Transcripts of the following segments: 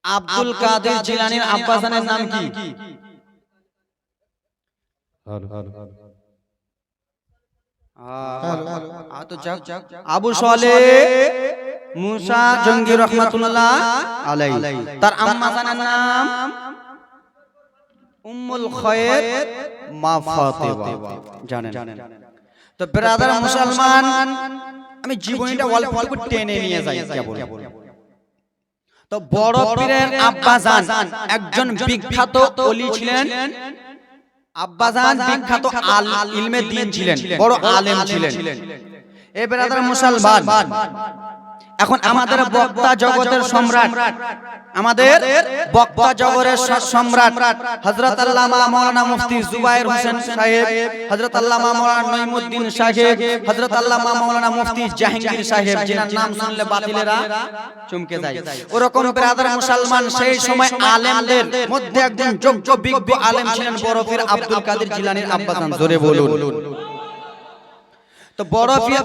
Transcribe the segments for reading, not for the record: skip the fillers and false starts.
আব্দুল কাদের জিলানীর আব্বাজানের নাম কি? আবু সালেহ মুসা জঙ্গি রহমাতুল্লাহ আলাইহি। তার আম্মা জানের নাম উম্মুল খায়র মা ফাতেমা। জানেন? তো ব্রাদার মুসলমান, আমি জীবনীটা অল্প অল্প টেনে নিয়ে যাই কেবল। তো বড় পীরের আব্বাজান একজন বিখ্যাত ওলি ছিলেন। আব্বাজান বিখ্যাত ইলমে দ্বীন ছিলেন, বড় আলেম ছিলেন। এই ব্রাদার মুসলমান, এখন আমাদের বক্তা জগতের সম্রাট, আমাদের বক্তা জগতের সম্রাট হযরত আল্লামা মাওলানা মুফতি জুবায়ের হোসেন সাহেব, হযরত আল্লামা মাওলানা নঈমুদ্দিন সাহেব, হযরত আল্লামা মাওলানা মুফতি জাহাঙ্গীর সাহেব, যার নাম শুনলে বাতিলেরা চমকে যায়। ওরকম ব্রাদার মুসলমান, সেই সময় আলেমদের মধ্যে একজন যোগ্য বিজ্ঞ আলেম ছিলেন বড় পীর আব্দুল কাদের জিলানীর আব্বাজান। জোরে বলুন। তো বড় পীর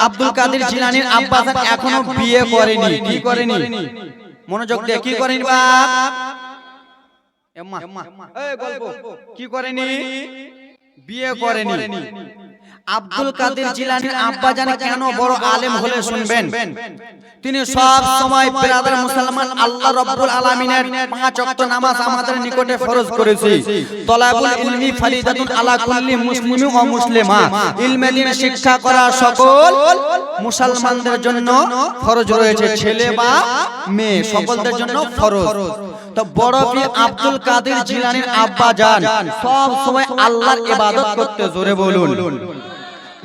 আব্দুল কাদের জিলানীর আব্বাজান এখনো বিয়ে করেনি। কি করেনি? মনোযোগ দিয়ে, কি করেনি বাপ? এই গল্প, কি করেনি? বিয়ে করেনি। আব্দুল কাদের জিলানীর আব্বাজান কেন বড় আলেম হলে শুনবেন। তিনি সব সময় ব্রাদার মুসলমান আল্লাহ রাব্বুল আলামিনের 5 ওয়াক্ত নামাজ আমাদের নিকটে ফরজ করেছে। তলাবুল ইলমি ফরিদাতুন আলা কুল্লি মুসলিম ওয়া মুসলিমা, ইলমে দ্বীন শিক্ষা করা সকল মুসলমানদের জন্য ফরজ রয়েছে, ছেলে বা মেয়ে সকলদের জন্য ফরজ। তো বড় পীর আব্দুল কাদের জিলানীর আব্বাজান সব সময় আল্লাহর ইবাদত করতে। জোরে বলুন।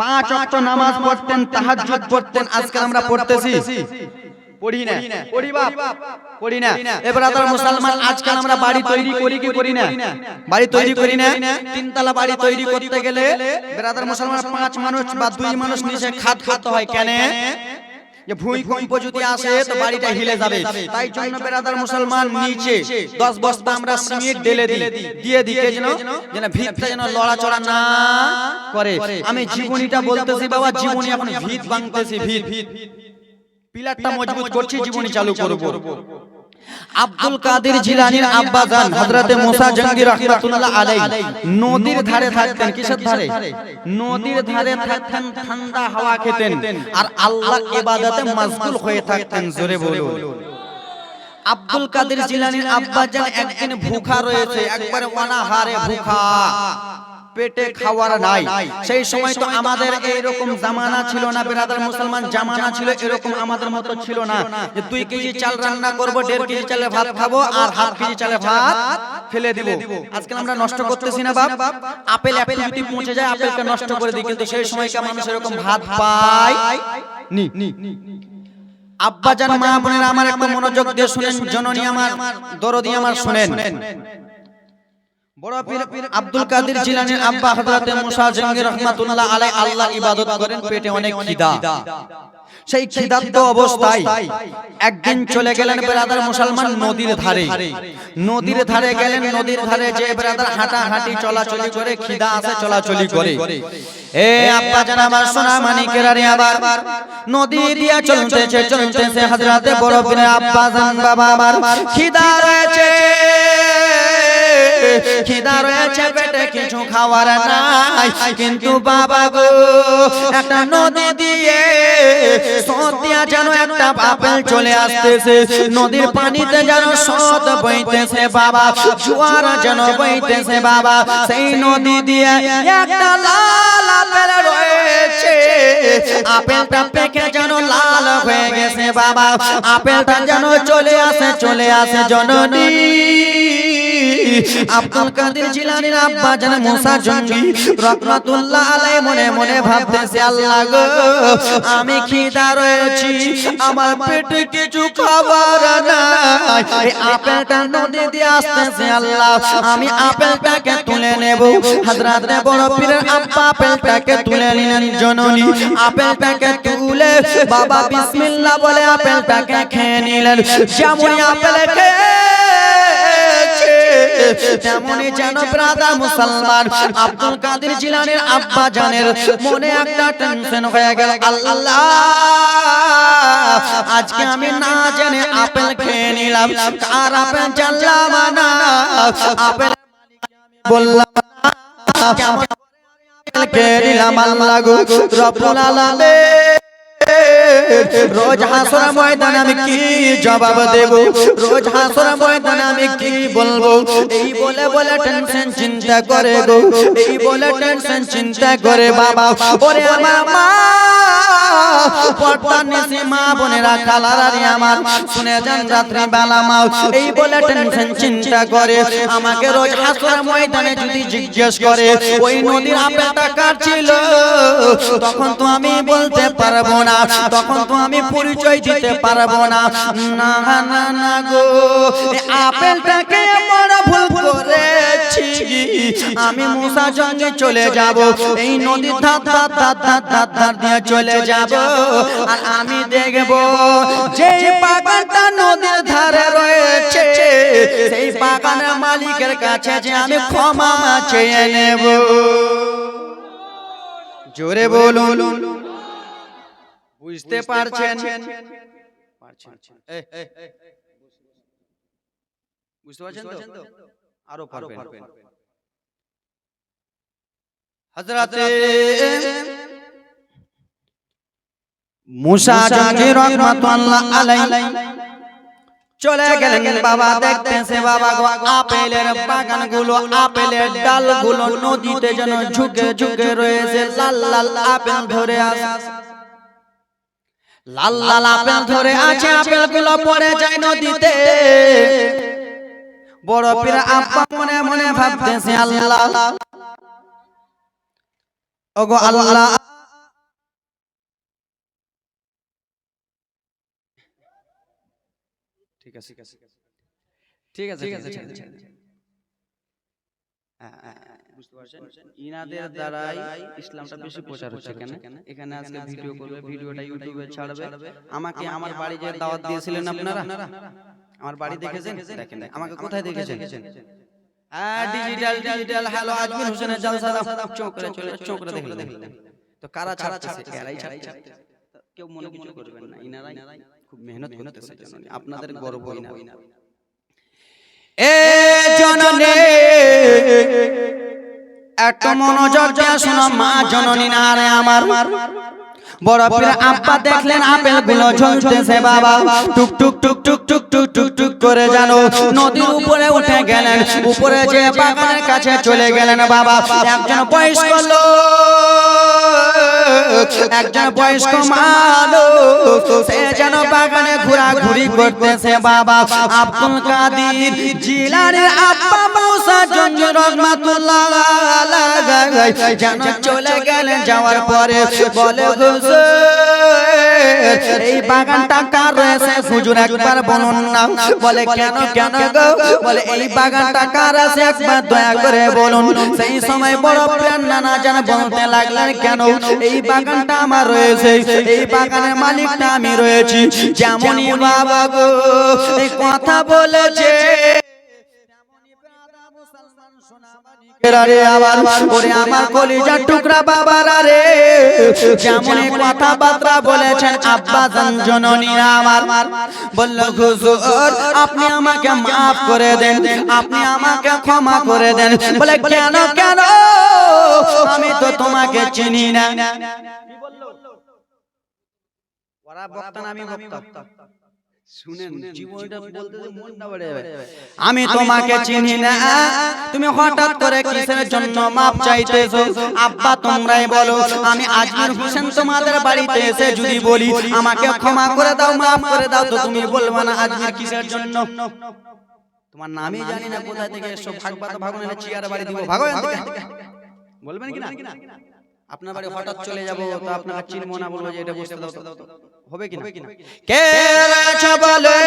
5 ওয়াক্ত নামাজ পড়তেন, তাহাজ্জুদ পড়তেন। আজকে আমরা পড়তেছি, পড়ি না? পড়ি বাপ, পড়ি না? এবার ব্রাদার মুসলমান, আজকাল আমরা বাড়ি তৈরি করি কি করি না? বাড়ি তৈরি করি না? 3 তলা বাড়ি তৈরি করতে গেলে ব্রাদার মুসলমান 5 মানুষ বা 2 মানুষ নিচে খাট করতে হয়। কেন? যে ভূমিকম্প যদি আসে তো বাড়িটা হিলে যাবে। তাই জন্য ব্রাদার মুসলমান নিচে 10 বস্তা আমরা সিমেন্ট ঢেলে দিয়ে দিই, যেন ভিতটা যেন লড়াচড়া না করে। আমি জীবনীটা বলতেছি বাবা, জীবনী এখন ভিত ভাঙতেছি, ভিত পিলারটা মজবুত করছি, জীবনী চালু করব। আব্দুল কাদের জিলানীর আব্বাজান হযরতে মুসা জঙ্গি রাহমাতুল্লাহ আলাইহি নদীর ধারে থাকতেন। কিসের ধারে? নদীর ধারে থাকতেন, ঠান্ডা হাওয়া খেতেন আর আল্লাহর ইবাদতে মশগুল হয়ে থাকতেন। জোরে বলুন। আব্দুল কাদের জিলানীর আব্বাজান একদিন ভুখা রয়েছে, একবারে অনাহারে ভুখা, পেটে খাওয়ার নাই। সেই সময় তো আমাদের এইরকম জামানা ছিল না ব্রাদার মুসলমান, জামানা ছিল এরকম আমাদের মতো ছিল না যে 2 কেজি চাল রান্না করব, 1.5 কেজি চালে ভাত খাবো আর 1/2 কেজি চালে ভাত ফেলে দিব। আজকাল আমরা নষ্ট করতেছি না বাপ? আপেল একটু যদি পচে যায় আপেলকে নষ্ট করে দিই, কিন্তু সেই সময়কার মানুষ এরকম ভাত পায় নি। আব্বাজান, মা বোনেরা আমার একটু মনোযোগ দিয়ে শুনেন, জননী আমার, দরদি আমার, শুনেন। বড় পীর আব্দুল কাদের জিলানীর আব্বা হযরতে মুসা জঙ্গি রাহমাতুল্লাহ আলাইহি আল্লাহর ইবাদত করেন, পেটে অনেক খিদা। সেই খিদার্ত অবস্থায় একদিন চলে গেলেন ব্রাদার মুসলমান নদীর ধারে। নদীর ধারে গেলেন, নদীর ধারে যে ব্রাদার হাঁটাহাঁটি চলাচলি করে, খিদা আছে চলাচলি করে। এ আব্বাজান আমার সোনা মানিকেরা রে, আবার নদী দিয়া চলতেছে হযরতে বড় পীর আব্বাজান বাবা আমার খিদা রয়েছে, খিদা রয়েছে, পেটে কিছু খাওয়ার নাই। কিন্তু বাবা গো, একটা নদী দিয়ে স্রোত দিয়া যেন একটা আপেল চলে আসতেছে, নদীর পানিতে যেন স্রোত বইতেছে বাবা, জোয়ার যেন বইতেছে বাবা। সেই নদী দিয়ে একটা লাল আপেল রয়েছে, আপেলটা পেকে যেন লাল হয়ে গেছে বাবা। আপেলটা যেন চলে আসে জননী আব্দুল কাদের জিলানীর আব্বাজান মুসা জঙ্গি রাহমাতুল্লাহ আলাইহি মনে মনে ভাবতেছে, আল্লাহ গো, আমি খিদা রয়েছি, আমার পেটে কিছু খাবার নাই, এই আপেলটা নদী দিয়ে আসতেছে, আল্লাহ আমি আপেলটাকে তুলে নেব। হযরতে বড় পীরের আব্বা আপেলটাকে তুলে নিলেন জননী। আপেলটাকে তুলে বাবা বিসমিল্লাহ বলে আপেলটাকে খেয়ে নিলেন। যেমন আপেল খেয়ে তেমনি যেন ব্রাদার মুসলমান আব্দুল কাদের জিলানীর আব্বা জানের মনে একটা টেনশন হয়ে গেল, আল্লাহ আজকে আমি না জেনে আপেল খেয়ে নিলাম, আর আপেল জানলাম না, আপেল বললাম কেমন খেয়ে নিলাম, আল্লাহ গো রব্বুল আলামিন রোজ হাসর ময়দানে আমি কি জবাব দেব, রোজ হাসর ময়দানে আমি কি বলবো, এই বলে বলে টেনশন চিন্তা করে গো, এই বলে টেনশন চিন্তা করে বাবা, ওরে আমার মা পর্দার নিচে মা বোনেরা কালারারি আমার শুনে যান রাত্রি বেলা মা এই বলে টেনশন চিন্তা করে, আমাকে রোজ হাসর ময়দানে যদি জিজ্ঞেস করে ওই নদীর আপেলটা কার ছিল, তখন তো আমি বলতে পারবো না, তখন তো আমি পরিচয় দিতে পারবো না, না না না গো আপেলটাকে বড় ভুল করেছি, আমি মুসা জঙ্গে চলে যাব, এই নদীর ধার ধার ধার ধার ধার ধার দিয়ে চলে যাব, আর আমি দেখব যে বাগানটা নদীর ধারে রয়েছে সেই বাগানের মালিকের কাছে যে আমি ক্ষমা চেয়ে নেব। জোরে বলুন, বুঝতে পারছেন? বুঝতে পারছেন তো? আরো পারবেন। হযরতে মুসা জঙ্গি রাহমাতুল্লাহ আলাইহি চলে গেলেন বাবা, দেখতেছে বাবা গো আপেলের বাগানগুলো, আপেলের ডালগুলো নদীতে যেন ঝুঁকে ঝুঁকে রয়েছে, লাল লাল আপেল ধরে আছে, লাল লাল আপেল ধরে আছে, আপেলগুলো পড়ে যায় নদীতে। বড় পীর আব্বা মনে মনে ভাবতেছে আল্লাহ ওগো আল্লাহ, ঠিক আছে ঠিক আছে ঠিক আছে বুঝতে পারছেন? ইনাদের দ্বারাই ইসলামটা বেশি প্রচার হচ্ছে। কেন এখানে আজকে ভিডিও করবে, ভিডিওটা ইউটিউবে ছাড়বে, আমাকে আমার বাড়ি যে দাওয়াত দিয়েছিলেন আপনারা, আমার বাড়ি দেখেছেন? দেখেন আমাকে কোথায় দেখেছেন? ডিজিটাল হ্যালো আজমির হোসেনের জলসা চোখরে দেখলেন তো কারা ছাড়তেছে? এরাই ছাড়তেছে, কেউ মনে কিছু করবেন না, ইনারাই খুব মেহনত করতেছে, আপনাদের গর্ব ইনারা। এ জননী একটু মনোযোগ দিয়ে শোনো মা জননী না রে আমার, বড় পীর আব্বা দেখলেন আপেলগুলো ঝলতেছে বাবা, টুক টুক টুক টুক টুক টুক টুক টুক করে জানো নদীর উপরে উঠে গেলেন, উপরে যে বাগানের কাছে চলে গেলেন বাবা, একজন বয়স্ক লোক, একজন বয়স্ক মানুষ সে যেন বাগানে ঘোরাঘুরি করতেছে বাবা, আব্দুল কাদের জিলানীর আব্বা মুসা জঙ্গি রাহমাতুল্লাহ আলাইহি যেন চলে গেলেন, যাওয়ার পরে বলে এই বাগানটা কার রয়েছে হুজুর একবার বলুন না, বলে কেন কেন গো, বলে এই বাগানটা কার আছে একবার দয়া করে বলুন। সেই সময় বড় প্রাণ নানা জান বলতে লাগলেন কেন এই বাগানটা আমার রয়েছে, এই বাগানের মালিকটা আমি রয়েছি, যেমনই বাবা গো এই কথা বলেছে আমার কলিজার টুকরা বাবারা রে, যেমন কথাবার্তা বলেছেন আব্বা জান জননী আমার, বলল হুজুর আপনি আমাকে মাফ করে দেন, আপনি আমাকে ক্ষমা করে দেন, বলে কেন কেন আমি তো তোমাকে চিনি না, ওরা বক্তা না আমি বক্তা, শুনেন জীবনটা বলতে মনটা বেড়ে যাবে, আমি তোমাকে চিনি না, তুমি হঠাৎ করে কিসের জন্য মাপ চাইতেছো, আব্বা তোমরাই বলো, আমি আজমির হোসেন তোমাদের বাড়িতে এসে যদি বলি আমাকে ক্ষমা করে দাও মাফ করে দাও, তো তুমি বলবে না আজমির কিসের জন্য, তোমার নামই জানি না কোথা থেকে এসো, ভাগবা তো ভাগো না চেয়ার বাড়ি দিব, ভাগো বলবেন কি না? আপনার বাড়ি হঠাৎ চলে যাব তো আপনাকে চিনবো না, বলবো যে এটা বসতে দাও, হবে কি না? কে আছো বলে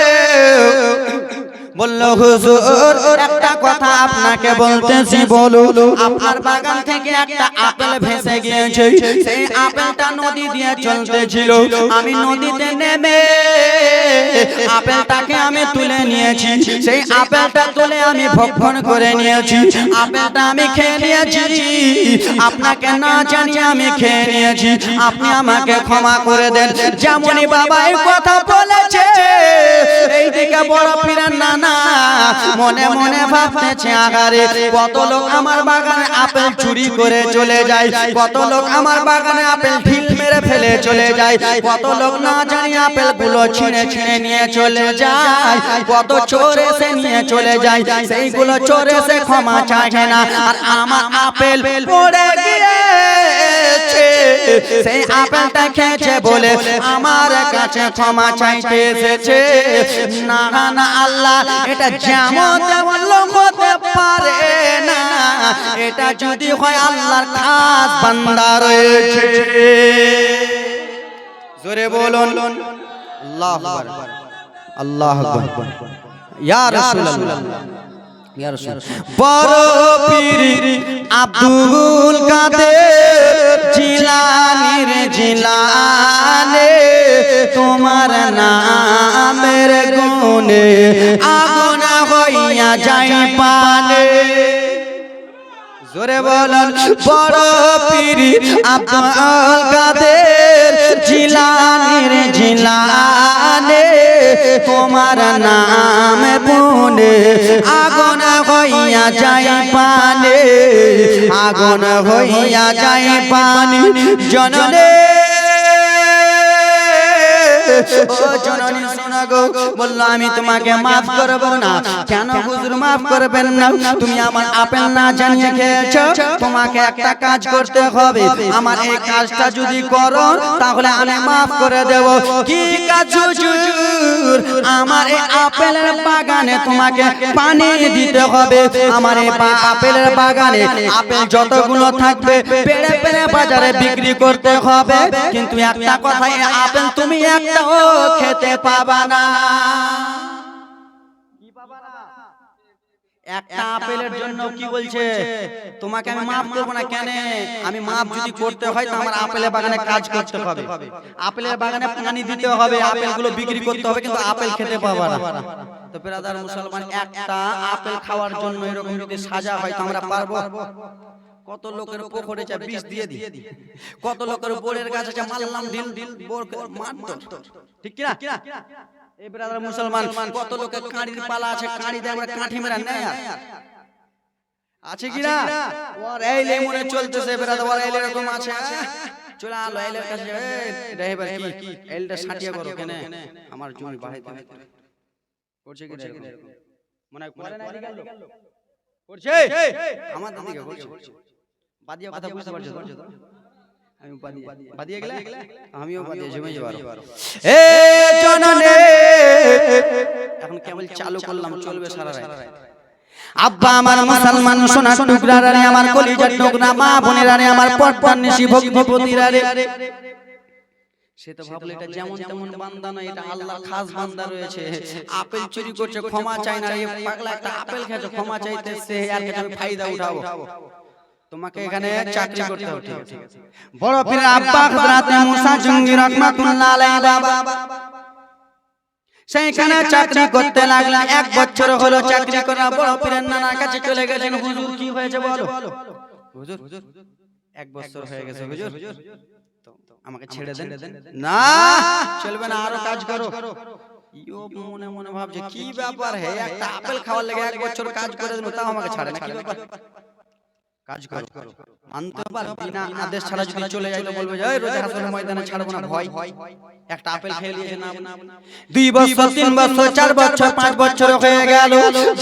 বলল হুজুর একটা কথা আপনাকে বলতেছি বলুন। আপনার বাগান থেকে একটা আপেল ভেসে গিয়েছে, সেই আপেলটা নদী দিয়ে চলতেছিল, আমি নদীতে নেমে আপেলটাকে আমি তুলে নিয়েছি, সেই আপেলটা তুলে আমি ভক্ষণ করে নিয়েছি, আপেলটা আমি খেয়ে নিয়েছি, আপনাকে না জানি আমি খেয়ে নিয়েছি, আপনি আমাকে ক্ষমা করে দেন। যেমনই বাবা এই কথা বলেছে, এইদিকে বড় পীরের নানা মনে মনে ভাবতেছে আগারে কত লোক আমার বাগানে আপেল চুরি করে চলে যায়, কত লোক আমার বাগানে আপেল ঢিল মেরে ফেলে চলে যায়, কত লোক না জানি আপেল গুলো ছিঁড়ে ছিঁড়ে নিয়ে চলে যায়, কত চোর এসে নিয়ে চলে যায়, সেইগুলো চোর এসে ক্ষমা চায় না, আর আমার আপেল পড়ে গিয়েছে, সেই আপেলটা খেয়েছে বলে আমার কাছে ক্ষমা চাইতে এসেছে। না না আল্লাহ, এটা যেমন তেমন লোক হতে পারে না, এটা যদি হয় আল্লাহর খাস বান্দা রয়েছে। জোরে বলুন আল্লাহু আকবার, আল্লাহু আকবার, ইয়া রাসূলুল্লাহ, ইয়া রাসূলুল্লাহ। বড় পীর আব্দুল কাদের জিলানীর জিলানে, তোমার নামের গুণে আগুন হইয়া যায় পানে। জোরে বলুন বড় পীর আব্দুল কাদের জিলানীর জিলানে, তোমার নাম গুণে আগুন হইয়া যায় পানে, আগুন হইয়া যায় পানি। জননে ও জননী শোনা গো, বলল আমি তোমাকে মাফ করব না। কেন হুজুর মাফ করবেন না? তুমি আমার আপেল না জানিয়ে খেয়েছো, তোমাকে একটা কাজ করতে হবে, আমার এই কাজটা যদি করো তাহলে আমি মাফ করে দেব। কি কাজ হুজুর? আমার এই আপেলের বাগানে তোমাকে পানি দিতে হবে, আমার এই আপেলের বাগানে আপেল যতগুলো থাকবে পেড়ে পেড়ে বাজারে বিক্রি করতে হবে, কিন্তু একটা কথা, এই আপেল তুমি একটা খেতে পাবা না। একটা আপেলের জন্য কি বলছে? তোমাকে আমি মাফ করব না। কেন? আমি মাফ যদি করতে হয় তো আমার আপেলের বাগানে কাজ করতে হবে, আপেলের বাগানে পানি দিতে হবে, আপেলগুলো বিক্রি করতে হবে, কিন্তু আপেল খেতে পাবা না। তো ব্রাদার মুসলমান, একটা আপেল খাওয়ার জন্য এরকম যদি সাজা হয় তো আমরা পারবো? কত লোকের পুকুরে যা বিষ দিয়ে দি, কত লোকের বোরের গাছে যা মারলাম ঢিল ঢিল বোর মারতো, ঠিক কি না? এই ব্রাদার মুসলমান, কত লোকের কাঁড়ির পালা আছে, কাঁড়ি দিয়ে আমরা কাঠি মেরা নেই আছে কি না? ওর এই লেমনে চলতেছে ব্রাদার, ওর এই এরকম আছে, চলে আলো এলের কাছে, এই ড্রাইভার কি এলটা সাটিয়া করো কেন? আমার জমি বাড়াইতে করছে কি এরকম মনে করে না দিকে লোক করছে, আমার দিকে করছে বাদিয়া কথা বুঝতে পারছো তো? আমি বাদিয়া গেলে আমিও বাদিয়া জমে যাবার। এ জননে এখন কেবল চালু করলাম, চলবে সারা রাত। আব্বা আমার মুসলমান সোনা টুকরা রে, আমার কলিজার টুকরা মা বোনেরা রে, আমার পটপট নিশি ভক্তিপতিরা রে, সে তো ভাবলে এটা যেমন তেমন বান্দা না, এটা আল্লাহর খাস বান্দা রয়েছে। আপেল চুরি করছে, ক্ষমা চায় না, এই পাগলা একটা আপেল খেয়েছে, ক্ষমা চাইতেছে, আর কাছে আমি ফায়দা উঠাবো। তোমাকে এখানে চাকরি করতে হবে, ঠিক আছে? বড় পীর আব্বা হযরত মুসা জঙ্গি রাহমাতুল্লাহ আলাইহি বাবা সেইখানে চাকরি করতে লাগলা। এক বছর হলো চাকরি করা, বড় পীরের নানার কাছে চলে গেলেন। হুজুর কি হয়েছে বলো? হুজুর এক বছর হয়ে গেছে হুজুর, আমাকে ছেড়ে দেন। না চলবে না, আরো কাজ করো। ইও মনে মনে ভাবছে কি ব্যাপার, হে একটা আপেল খাওয়ার লাগে এক বছর কাজ করে দেন, তাও আমাকে ছাড়ে না, কি ব্যাপার? কাজ করো, আনতে পার বিনা আদেশ ছাড়া যদি চলে যায় তো বলবে যে এই রোজা হাসরের ময়দানে ছাড়বো না, ভয় একটা আপেল খেয়ে নিয়েছে না। 2 বছর 3 বছর 4 বছর 5 বছর হয়ে গেল,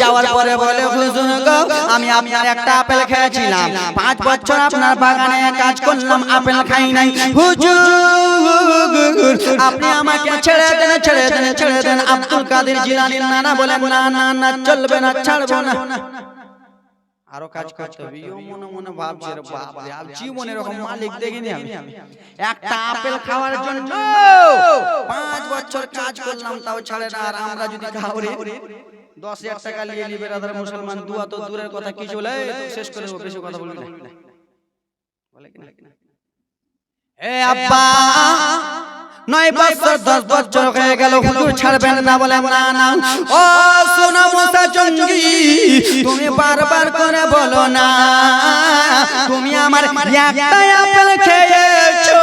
যাওয়ার পরে বলে হুজুর গো, আমি আপনার একটা আপেল খেয়েছিলাম, 5 বছর আপনার বাগানে কাজ করলাম, আপেল খাই নাই। হুজুর আপনি আমাকে ছেড়ে দেন, ছেড়ে দেন, ছেড়ে দেন। আব্দুল কাদের জিলানীর নানা বলেন না না না, চলবে না, ছাড়বো না, আরো কাজ করতে হবে। ও মনে মনে ভাবছে রে বাপ রে, আর জীবনে এরকম মালিক দেখিনি আমি, একটা আপেল খাওয়ার জন্য 5 বছর কাজ করলাম তাও ছাড়ে না। আর আমরা যদি খাওয়ারে 10,000 টাকা নিয়ে নি বেরাদার মুসলমান, দুয়া তো দূরের কথা, কি চলে শেষ করে দেবো, বেশি কথা বলবি না, বলে কি না? এ আব্বা 9 বছর 10 বছর হয়ে গেল, হুজুর ছাড়বেন না, বলে না না। ও সোনা মুসা জঙ্গি, তুমি বারবার করে বলো না, তুমি আমার একটা আপেল খেয়েছো,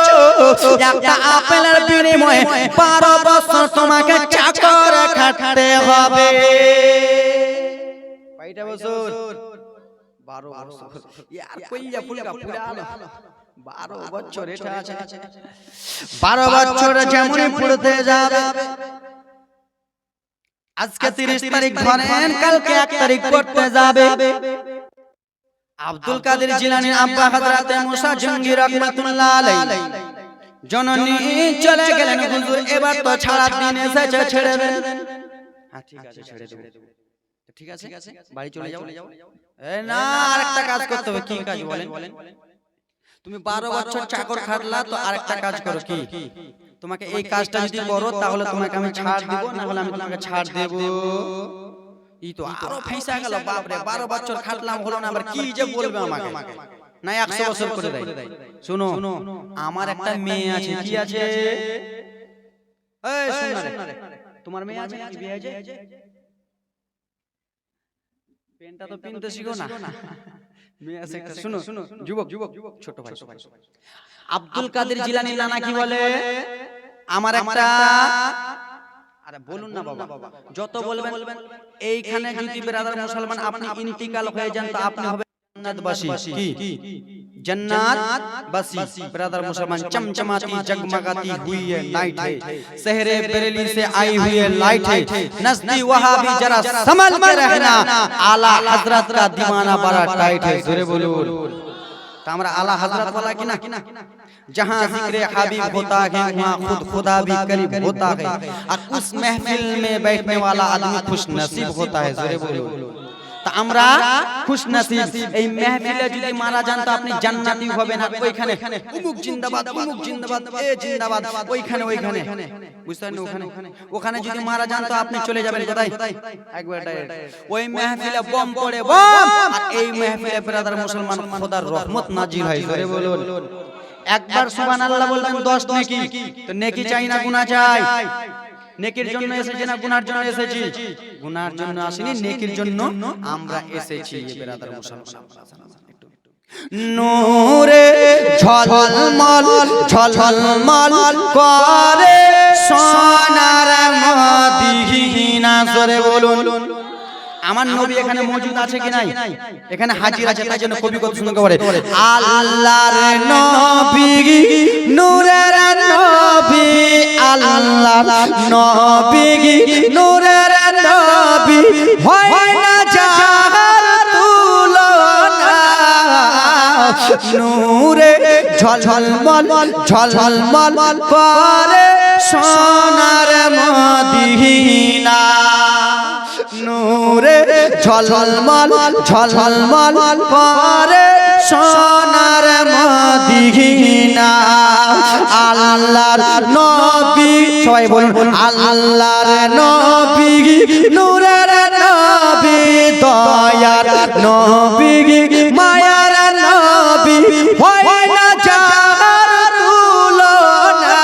একটা আপেলের বিনিময়ে 12 বছর তোমাকে চাকর খাটতে হবে। কয়টা বছর? 12 বছর। ইয়ার কইয়া ফুলকা পুরানো 12 বছর, এটা আছে 12 বছর যেমনই পড়তে যাবে। আজকে 30 তারিখ ধরেন, কালকে 1 তারিখ পড়তে যাবে। আব্দুল কাদের জিলানী আব্বা হযরতে মুসা জঙ্গি রাহমাতুল্লাহ আলাইহি জননী চলে গেলেন। হুজুর এবার তো ছাড়ার দিন এসেছে, ছেড়ে দেন। হ্যাঁ ঠিক আছে, ছেড়ে দেব। ঠিক আছে, বাড়ি চলে যাও। এই না, আরেকটা কাজ করতে হবে। কি কাজ বলেন? তুমি 12 বছর চাকর খাটলা, তো আরেকটা কাজ করো। কি? তোমাকে এই কাজটা যদি করো তাহলে তোমাকে আমি ছাড় দিব, না হলে আমি তোমাকে ছাড় দেব। এই তো আরো ফাইসা গেল, বাপ রে, 12 বছর খাটলাম হলো না, আবার কি যে বলবে আমাকে, না 100 বছর করে দেয়। শুনো, আমার একটা মেয়ে আছে। কি আছে? এই শুন না রে, তোমার মেয়ে আছে নাকি? বিয়ে আছে? পেনটা তো পিনতে শিখো না। মেয়ে আছে একটা। শুনো যুবক, ছোট ভাই আব্দুল কাদের জিলানী নানা কি বলে, আমার একটা, আরে বলুন না বাবা, যত বলবেন। এইখানে যদি ব্রাদার মুসলমান আপনি ইন্তিকাল হয়ে যান, তো আপনি হবে জান্নাতবাসী। কি? जन्नत बसी। ब्रदर मुसलमान चमचमाती जगमगाती हुई है नाइट है, शहरे बरेली से आई हुई है लाइट है, नजदी वहां भी जरा संभल के रहना, आला हजरत का दीवाना बड़ा टाइट है। जोरे बोलो। तो हमरा आला हजरत वाला की ना, जहां जिक्र हबीब होता है वहां खुद खुदा भी करीब होता है, और उस महफिल में बैठने वाला आदमी खुश नसीब होता है। जोरे बोलो। তা আমরা খুশ নসিব। এই মাহফিলে যদি মারা যান তো আপনি জান্নাতি হবেন। আর ওইখানে উমুক জিন্দাবাদ, উমুক জিন্দাবাদ, এ জিন্দাবাদ, ওইখানে বুঝছেন না? ওখানে যদি মারা যান তো আপনি চলে যাবেন কোথায়? একবার ডাইরেক্ট ওই মাহফিলে বম পড়ে, বম। আর এই মাহফিলে ব্রাদার মুসলমান খোদার রহমত নাজিল হয়। জোরে বলুন। একবার সুবহানাল্লাহ বলবেন 10 নেকি। তো নেকি চাই না, গুনাহ চাই। নেকির জন্য এসেছি না গুনার জন্য এসেছি? গুনার জন্য আসিনি, নেকির জন্য আমরা এসেছি। ব্রাদার মুসলমান, নূরে ঝলমল ঝলমল করে সোনার মদিনা। জোরে বলুন। আমার নবী এখানে মওজুদ আছে কি নাই? এখানে হাজির আছে, তাই জন্য কবি কত সুন্দর করে, আল্লাহর নবী নূরের নবী, আল্লাহর নবী নূরের নবী, হয় না যার তুলনা, নূরে ঝলমল ঝলমল করে সোনার মদিনা, নূরে ঝলমল ঝলমল করে সোনার মদিনা। আল্লাহর নবী, সবাই বলুন, আল্লাহর নবী নূরের নবী, দয়ার নবী, মায়ার নবী, হয় না যার তুলনা,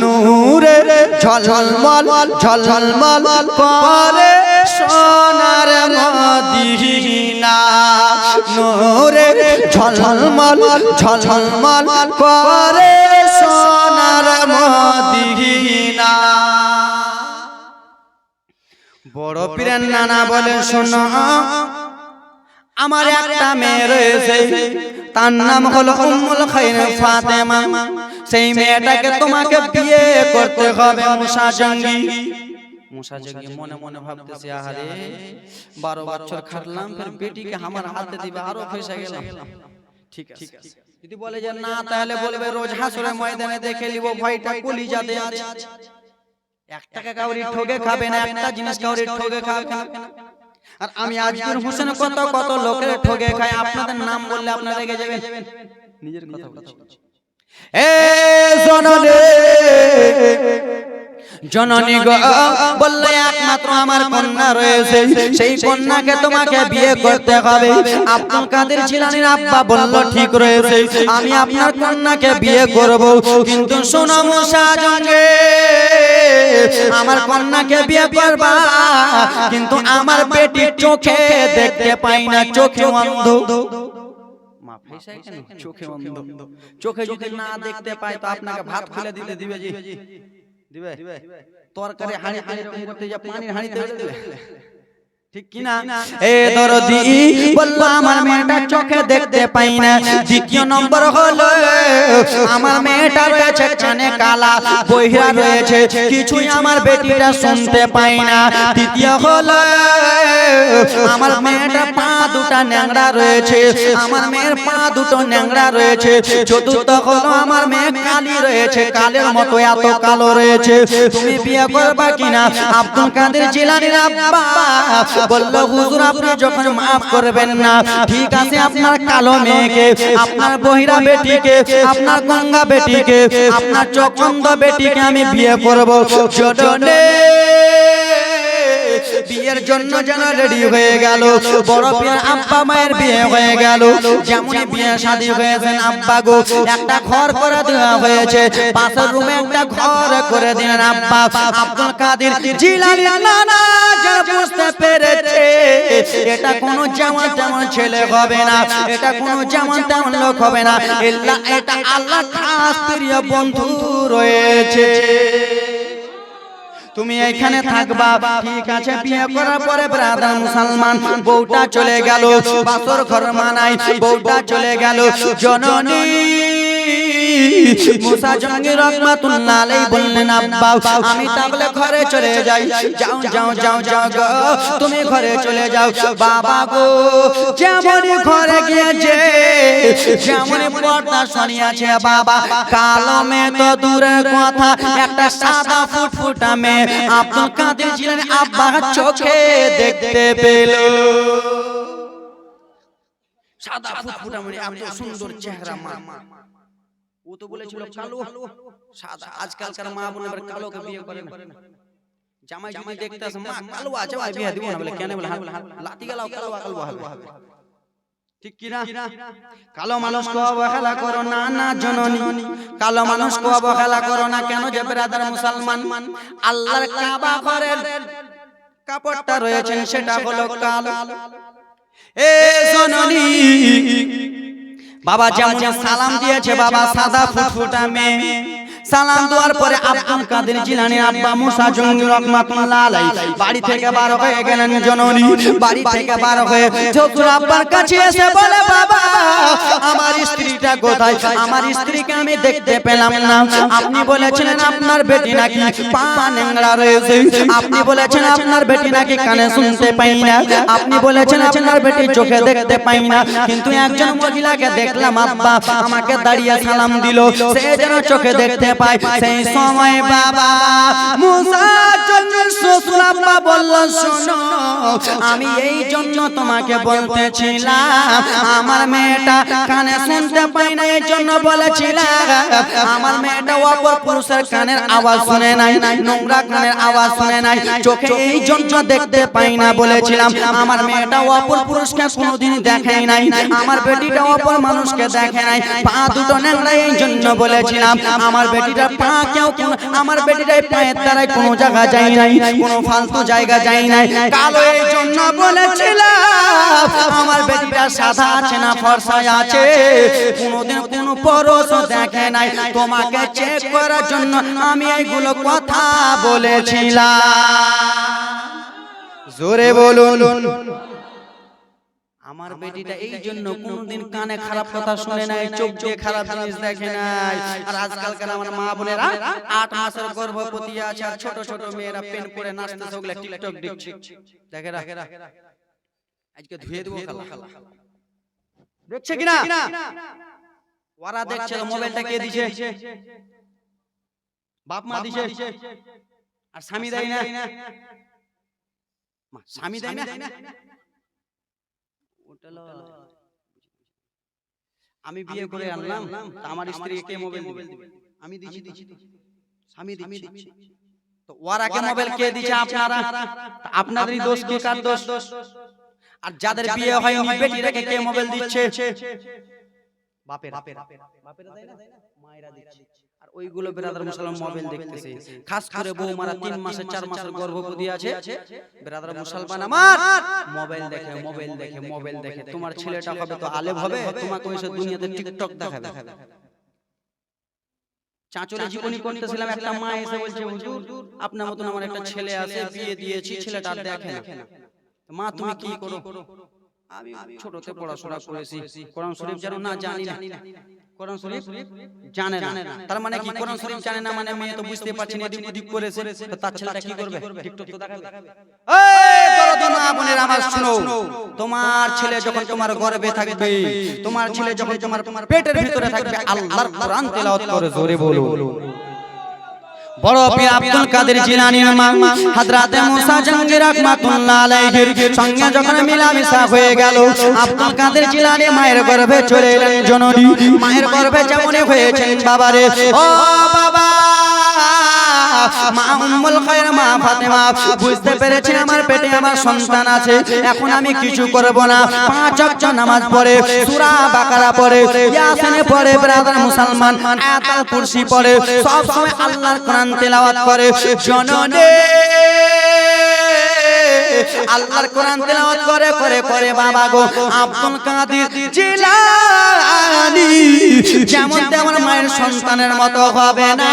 নূরে ঝলমল ঝলমল করে সোনার মদিনা, নূরে ঝলমল ঝলমল করে সোনার মদিনা। বড় পীরের নানা বলে, শোনো, আমার একটা মেয়ে রয়েছে, তার নাম হলো উম্মুল খায়র ফাতেমা। সেই মেয়েটাকে তোমাকে বিয়ে করতে হবে। মুসা জঙ্গি মনে মনে ভাবতেছে, আরে 12 বছর খাটলাম, ফের বেটিকে আমার হাতে দিবে, আরো ফেসে গেলাম। ঠিক আছে, যদি বলে যে না, তাহলে বলবে রোজ হাসরের ময়দানে দেখে নিব, ভয়টা কলিজাতে আছে। 1 টাকা কাউরি ঠকে খাবে না, একটা জিনিস কাউরি ঠকে খাবে না। আর আমি আজকের হোসেন কত লোকের ঠকে খাই, আপনাদের নাম বললে আপনারা রেগে যাবেন। নিজের কথা বলছি। এ জননে জননী গো বললে একমাত্র আমার কন্যা রয়েছে, সেই কন্যাকে তোমাকে বিয়ে করতে হবে। আব্দুল কাদের জিলানীর আব্বা বলল ঠিক রয়েছে, আমি আপনার কন্যাকে বিয়ে করব, কিন্তু শোনো মুসা জঙ্গে, আমার কন্যাকে বিয়ে করবা, কিন্তু আমার বেটি চোখে দেখতে পাই না, চোখে অন্ধ। চোখে যদি না দেখতে পাই তো আপনাকে ভাত খুলে দিতে দিবে, জি দিবে, তরকারি হাঁড়ি করতে যা পানির হাঁড়িতে দিবে, ঠিক কি না? এ দরদি বলল আমার মেয়েটা চোখে দেখতে পাই না। দ্বিতীয় নম্বর হলো আমার মেয়েটা রয়েছে কানে কালা, বহিরা রয়েছে, কিছুই আমার বেটিটা শুনতে পাই না। তৃতীয় হলো আমার মেয়েটা পা দুটা ন্যাংড়া রয়েছে, আমার মেয়ের পা দুটো ন্যাংড়া রয়েছে। চতুর্থ হলো আমার মেয়ে কালি রয়েছে, কালের মতো এত কালো রয়েছে, তুমি বিয়ে করবা কিনা? আব্দুল কাদের জিলানীর আব্বা বলল হুজুর আপনি যখন মাফ করবেন না, ঠিক আছে আপনার কালো মেয়েকে, আপনার বহিরা বেটিকে, আপনার গঙ্গা বেটিকে, আপনার চকন্দ বেটিকে আমি বিয়ে করব। জটনে বিয়ের জন্য যেন রেডি হয়ে গেল, বড় পীর আব্বা মায়ের বিয়ে হয়ে গেল। যেমন বিয়ে শাদী হয়েছেন আব্বা গো, একটা ঘর করে দেওয়া হয়েছে, পাশের রুমে একটা ঘর করে দিলেন আব্বা। আব্দুল কাদের জিলানী নানা যারা বুঝতে পেরেছে এটা কোনো যেমন তেমন ছেলে হবে না, এটা কোনো যেমন তেমন লোক হবে না, এটা আল্লাহ খাস প্রিয় বন্ধু রয়েছে, তুমি এখানে থাকবা, ঠিক আছে। বিয়ে করার পরে ব্রাদার মুসলমান বউটা চলে গেল, বাসর ঘর মানাই বউটা চলে গেল। জননী মুসা জঙ্গি রহমাতুল্লাহ আলাইহি বললেন আব্বা আমি তাহলে ঘরে চলে যাই। যাও যাও যাও যাও গো, তুমি ঘরে চলে যাও। বাবা গো যেমনই ঘরে গিয়েছে, যেমনই পর্দা সরিয়েছে, বাবা কালো মেয়ে তো দূরের কথা, একটা সাদা ফুটফুটা মেয়ে আব্দুল কাদের জিলানী আব্বা চোখে দেখতে পেল। সাদা ফুটফুটা মেয়ে, এত সুন্দর চেহারা মা। ও তো বলেছিল কালো সাদা, আজকালকার মা বোন আবার কালোকে বিয়ে করে না। জামাই যদি দেখতে আসে মা কালো আছে ভাই বিয়ে দিব না, বলে কেন? বলে লাতি গেলাও কালো কালো হবে, ঠিক কি না? কালো মানুষকে অবহেলা করো না, না জননী, কালো মানুষকে অবহেলা করো না। কেন যে ব্রাদার মুসলমান, আল্লাহর কাবা ঘরের কাপড়টা রয়েছে সেটা হলো কালো। এ জননী বাবা যেমন সালাম দিয়েছে, বাবা সাদা ফুটফুটা মেয়ে সালাম দেওয়ার পরে আব্দুল কাদের জিলানীর আব্বা মুসা জঙ্গি রহমাতুল্লাহ আলাইহি বাড়ি থেকে বার হয়ে গেলেন। জননী বাড়ি থেকে বার হয়ে ছোটুর আব্বার কাছে এসে বলে বাবা আমার স্ত্রীটা কোথায়? আমার স্ত্রীকে আমি দেখতে পেলাম না। আপনি বলেছিলেন আপনার বেটি নাকি পা ন্যাংড়া রয়েছে, আপনি বলেছেন আপনার বেটি নাকি কানে শুনতে পাই না, আপনি বলেছেন আপনার বেটি চোখে দেখতে পাই না, কিন্তু একজন মহিলাকে দেখলাম আব্বা আমাকে দাঁড়িয়ে সালাম দিল, সে যেন চোখে দেখতে পাই। সেই সময় বাবা মুসা জঙ্গির শ্বশুর আব্বা বলল শোনো আমি এই জন্য তোমাকে বলতেছিলাম আমার মেয়েটা কানে শুনতে পাই না, এই জন্য বলেছিলাম আমার মেয়েটা অপর পুরুষের কানের আওয়াজ শুনে নাই, নোংরা কানের আওয়াজ শুনে নাই, চোখে এই জন্য দেখতে পাই না বলেছিলাম। আমার মেয়েটা অপর পুরুষকে কোনোদিন দেখে নাই, আমার বেটিটা অপর মানুষকে দেখে নাই, পা দুটো ন্যাংড়া এই জন্য বলেছিলাম। আমার বেটিটা পা কেউ আমার বেটিটাই পায়ের দ্বারাই কোনো জায়গা যায় নাই, কোনো ফালতু জায়গা যায় নাই, কালো এই জন্য বলেছিলাম। আমার বেটিটা সাদা আছে না ফর্সা আছে, কোনোদিন কোনো পরশ দেখে নাই, তোমাকে চেক করার জন্য আমি এইগুলো কথা বলেছিলাম। জোরে বলুন। আমার বেটিটা এই জন্য কোনদিন কানে খারাপ কথা শুনে নাই, চোখ দিয়ে খারাপ জিনিস দেখে নাই। আর আজকালকার আমার মা বোনেরা 8 মাসের গর্ভবতী আছে, আর ছোট ছোট মেয়েরা পেন করে নাচতেছে, ওগুলা টিকটক দেখছে, দেখে রাখ আজকে ধুয়ে দেবো খালা, দেখছে কিনা? ওরা দেখছে, মোবাইলটা কে দিছে? বাপ মা দিছে, আর স্বামী দেয় না, স্বামী দেয় না। আমি বিয়ে করে আনলাম, আমার স্ত্রীকে মোবাইল দিবে, আমি দিছি, স্বামী দিচ্ছে, তো ওরাকে মোবাইল কে দিচ্ছে? আপনারা। আপনাদেরই দোষ কি কার দোষ? আর যাদের বিয়ে হয়নি বেটিটাকে কে মোবাইল দিচ্ছে? বাপেরা দেয় না, মায়েরা দিচ্ছে। আর ওইগুলো ব্রাদার মুসলমান মোবাইল দেখতেছে, খাস করে বৌমারা 3 মাসের 4 মাসের গর্ভবতী আছে, ব্রাদার মুসলমান আমার মোবাইল দেখে। তোমার ছেলেটা হবে তো আলেম হবে, তোমাকে ওইসব দুনিয়াতে টিকটক দেখাবে। চাঁচলে জীবনী করতেছিলাম, একটা মা এসে বলছে, হুজুর আপনার মতন আমার একটা ছেলে আছে, বিয়ে দিয়েছি, ছেলেটা দেখে না। মা তুমি কি করো? আমি ছোটতে পড়াশোনা করেছি, কোরআন শরীফ জানো? না, জানি না। কোরআন শরীফ জানে না, তার মানে কি? কোরআন শরীফ জানে না মানে মেয়ে তো বুঝতে পারছে না, এদিক ওদিক করেছে, তো তার ছেলেটা কি করবে? টিকটক তো দেখাবে। এই দরদি মা বোনেরা আমার শুনো, তোমার ছেলে যখন তোমার গর্ভে থাকবে, তোমার ছেলে যখন তোমার পেটের ভিতরে থাকবে, আল্লাহর কোরআন তেলাওয়াত করে জোরে বলো। বড় পীর আব্দুল কাদের জিলানীর মা হযরতে মুসা জঙ্গি রাহমাতুল্লাহ আলাইহির সঙ্গে যখন মিলামিশা হয়ে গেল, আব্দুল কাদের জিলানী মায়ের গর্ভে চলে এলেন। জননী মায়ের গর্ভে যেমনই হয়েছেন, বাবারে ও বাবা, মা উম্মুল খায়র মা ফাতেমা বুঝতে পেরেছে আমার পেটে আমার সন্তান আছে, এখন আমি কিছু করব না। 5 ওয়াক্ত নামাজ পড়ে, সূরা বাকারা পড়ে, ইয়াসিন পড়ে, ব্রাদার মুসলমান আয়াতুল কুরসি পড়ে, সব সময় আল্লাহর কোরআন তেলাওয়াত করে। জননী আল্লাহর কোরআন তেলাওয়াত করে বাবা গো, আব্দুল কাদের জিলানী যেমন তেমন মায়ের সন্তানের মতো হবে না,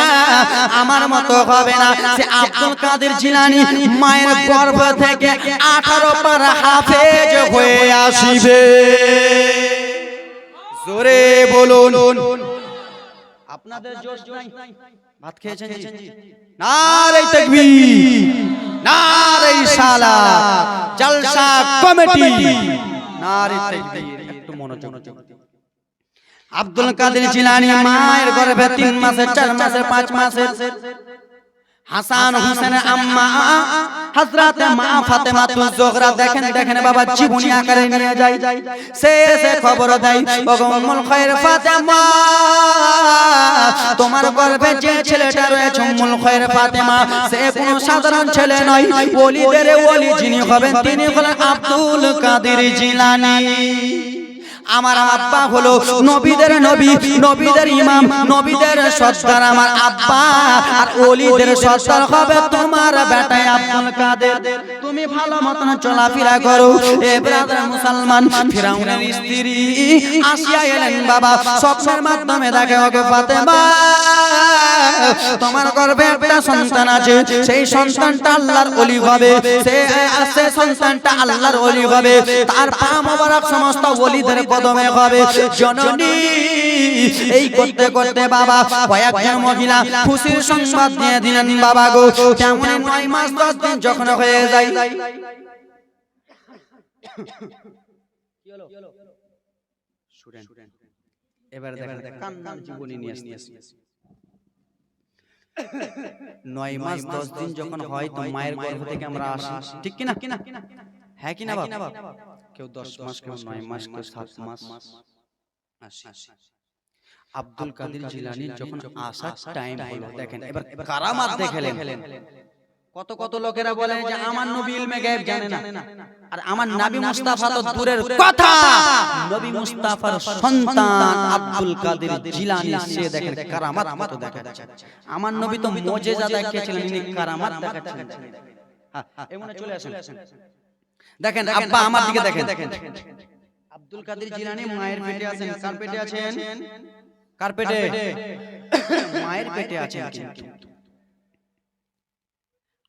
আমার মতো হবে না। সে আব্দুল কাদের জিলানী মায়ের গর্ভ থেকে 18 পারা হাফেজ হয়ে আসিবে। জোরে বলুন। আপনাদের জোশ নাই? ভাত খেয়েছেন জি? নারে তাকবীর, নারে সালাত, জলসা কমিটি, নারে তাকবীর। একটু মনোযোগ। আব্দুল কাদের জিলানী মায়ের গর্ভে 3 মাসের 4 মাসের 5 মাসের হাসান হোসেনের আম্মা হযরতে মা ফাতেমাতুজ জোহরা দেখেন বাবা জীবনী আকারে নিয়ে যায়, সে খবর দেয়, ওগো উম্মুল খায়র ফাতেমা, তোমার গর্ভে যে ছেলেটা রয়েছে উম্মুল খায়র ফাতেমা, সে কোনো সাধারণ ছেলে নয়, ওলিদের ওলি যিনি হবেন তিনি হলেন আব্দুল কাদের জিলানী। আমার আব্বা হলো নবীদের নবী, নবীদের ইমাম, নবীদের সর্দার আমার আব্বা, আর ওলিদের সর্দার হবে তোমার বেটা আব্দুল কাদের। তুমি ভালো মতন চলাফেরা করো। এ ব্রাদার মুসলমান, ফিরাউনের স্ত্রী আসিয়া এলেন বাবা, স্বপ্নের মাধ্যমে দেখে, ওকে ফাতেমা তোমার গর্ভে একটা সন্তান আছে, সেই সন্তানটা আল্লাহর ওলি হবে, সে সন্তানটা আল্লাহর ওলি হবে, তার পা মোবারক সমস্ত ওলিদের কদমে হবে। জননী এই করতে করতে বাবা কয়েকজন মহিলা খুশির সংবাদ দিয়ে দিলেন, বাবা গো কেমন 9 মাস 10 দিন যখন হয়ে যায়, এবার দেখেন কান্নার জীবনী নিয়ে আসছে। 9 মাস 10 দিন যখন হয়, তো মায়ের গর্ভ থেকে আমরা আসি, ঠিক কি না? হ্যাঁ কি না বাবা? কেউ 10 মাস, কেউ 9 মাস, কেউ 7 মাস আসি। আব্দুল কাদের জিলানী যখন আসার টাইম হলো, দেখেন এবার কারামাত দেখলেন। কত লোকেরা বলে যে আমার নবী ইলমে গায়েব জানে না, আর আমার নবী মুস্তাফা তো দূরের কথা, নবী মুস্তাফার সন্তান আব্দুল কাদের জিলানী, সে দেখেন কারামাত কত দেখাচ্ছে। আমার নবী তো মুজিজা দেখিয়েছিলেন, ইনি কারামাত দেখাচ্ছেন। হ্যাঁ, এমনে চলে আসেন। দেখেন আব্বা আমার দিকে দেখেন, আব্দুল কাদের জিলানী মায়ের পেটে আছেন। কার পেটে আছেন? কার পেটে? মায়ের পেটে আছেন।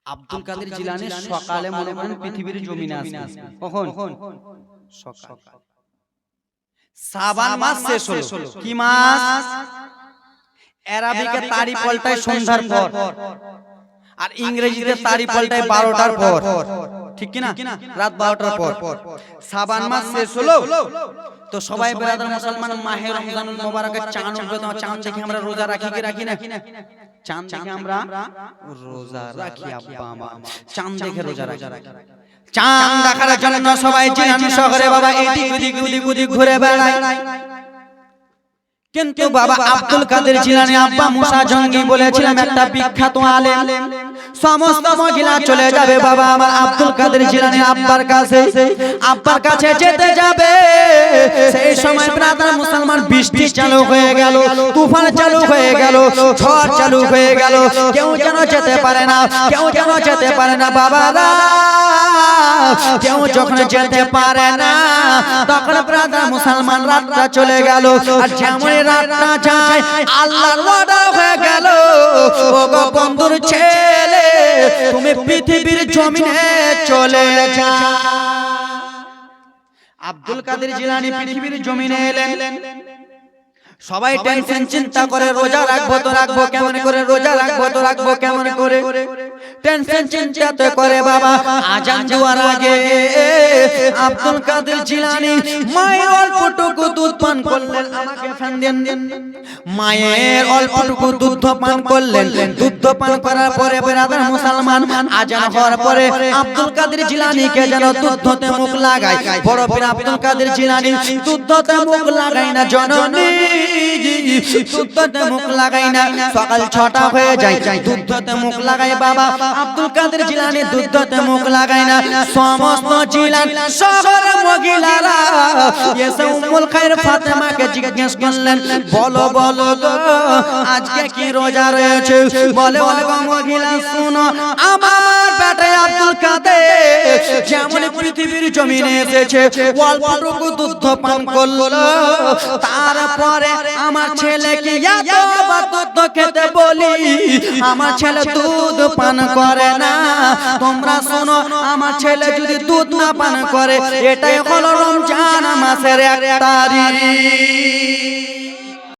আব্দুল কাদের জিলানী সকালে মনে করেন পৃথিবীর জমিনে আসেন। কখন? সকাল। শাবান মাস শেষ হলো। কি মাস? আরবিতে তারিখ পাল্টায় সন্ধ্যার পর, আর ইংরেজিতে তারিখ পাল্টায় 12টার পর, ঠিক কি না? রাত 12টার পর শাবান মাস শেষ হলো। তো সবাই ব্রাদার মুসলমান মাহে রমজানুল মুবারকের চাঁদ উঠবে, তো চাঁদ দেখে আমরা রোজা রাখি কি রাখি না? চাঁদ দেখে আমরা রোজা রাখি। আব্বা আমার চাঁদ দেখে রোজা রাখি। চাঁদ দেখার জন্য সবাই জিলানী শহরে বাবা এদিক ওদিক ঘুরে বেড়ায়। কিন্তু বাবা আব্দুল কাদের জিলানী আব্বা মুসা জঙ্গি বলেছিলাম একটা বিখ্যাত আলেম, সমস্ত মহিলা চলে যাবে বাবা আমার আব্দুল কাদের জিলানী আব্বার কাছে যেতে যাবে। সেই সময় ব্রাদার মুসলমান বৃষ্টি চালু হয়ে গেল, তুফান চালু হয়ে গেল, ঝড় চালু হয়ে গেল, কেউ যেন যেতে পারে না, কেউ যেন যেতে পারে না বাবারা। কেউ যখন যেতে পারে না তখন ব্রাদার মুসলমান রাতটা চলে গেল। আর যেমন রাতটা যায় আল্লাহর ওয়াদা হয়ে গেল, ও গো বন্ধুর ছেলে তুমি পৃথিবীর জমিনে চলে যাও। আব্দুল কাদের জিলানী পৃথিবীর জমিনে এলেন। সবাই টেনশন চিন্তা করে রোজা রাখবো তো রাখবো কেমন করে, রোজা রাখবো তো রাখবো কেমন করে, টেনশন চিন্তা করে বাবা আজান দেওয়ার আগে আব্দুল কাদের জিলানী মায়ের অল্পটুকু দুধ পান করলেন। আমাকে ফ্যান দেন। মায়ের অল্পটুকু দুধ পান করলেন। দুধ পান করার পরে ব্রাদার মুসলমান আজান হওয়ার পরে আব্দুল কাদের জিলানীকে যেন দুধতে মুখ লাগায়। বড় পীর আব্দুল কাদের জিলানী দুধতে মুখ লাগায় না জননী, দুধতে মুখ লাগাই না। সকাল 6টা হয়ে যায়, দুধতে মুখ লাগাই বাবা আব্দুল কাদের জিলানী দুধতে মুখ লাগাই না। সমস্ত জিলান শহরের মহিলারা এসে উম্মুল খায়র ফাতেমাকে জিজ্ঞেস করলেন, বলো বলো গো আজকে কি রোজা রয়েছে? বলে ও মহিলা শুনো, আমার বেটা আব্দুল কাদের যেমন পৃথিবীর জমিনে এসেছে অল্পটুকু দুধ পান করলো, তারপরে আমার ছেলেকে এতবার দুধ খেতে বলি আমার ছেলে দুধ পান করে না। তোমরা শোনো, আমার ছেলে যদি দুধ না পান করে এটাই হলো রমজান মাসের 1 তারিখ।